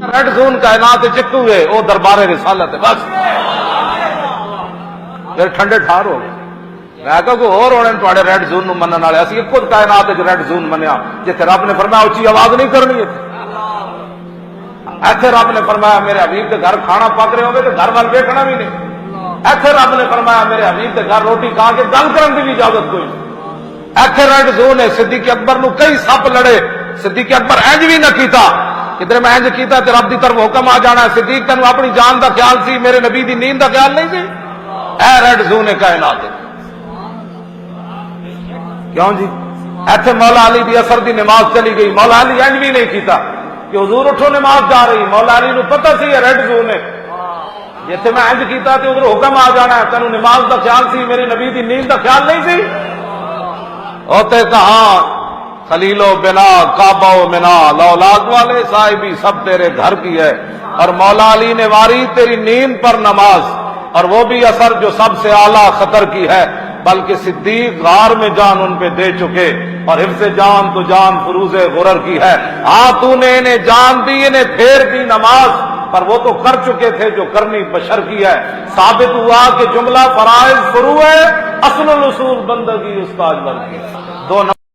red zone کائنات چکو ہے وہ دربار رسالت ہے بس پھر ٹھنڈے ٹھار ہو گئے میں کہا کوئی اور ہونے تھوڑے ریڈ زون نو منن والے اسی خود کائنات وچ ریڈ زون منیا جتھے رب نے فرمایا اچھی آواز نہیں کرنی ہے ایتھے رب نے فرمایا میرے حبیب کے گھر کھانا پک رہے ہوگے تو گھر وال ویکھنا بھی نہیں ایتھے رب نے فرمایا میرے حبیب کے گھر روٹی کھا کے گل کرن دی بھی اجازت کوئی نہیں ایتھے ریڈ زون ہے صدیق اکبر نو کئی سپ لڑے صدیق اکبر انج بھی نہ کیتا کدھر میں انج کیتا تے رب دی طرف حکم آ جانا ہے صدیق تینوں اپنی جان دا خیال سی میرے نبی دی نیند دا خیال نہیں سی اے ریڈ زون ہے کائنات کیوں جی ایتھے مولا علی دی اثر دی نماز چلی گئی مولا علی انج بھی نہیں کیتا کہ حضور اٹھو نماز جا رہی مولا علی نو پتہ سی ریڈ زون ہے جیسے میں انج کیتا تے ادھر حکم آ جانا ہے تینوں نماز دا خیال سی میرے نبی دی نیند دا خیال نہیں سی ہوتے کہاں خلیل و بنا کعبہ و منا اولاد والے صاحبی سب تیرے گھر کی ہے اور مولا علی نے واری تیری نیند پر نماز اور وہ بھی اثر جو سب سے اعلیٰ خطر کی ہے بلکہ صدیق غار میں جان ان پہ دے چکے اور حفظ جان تو جان فروز غرر کی ہے ہاں تو نے انہیں جان دی انہیں پھیر دی نماز پر وہ تو کر چکے تھے جو کرنی بشر کی ہے ثابت ہوا کہ جملہ فرائض فروع ہے اصل الاصول بندگی استاد کی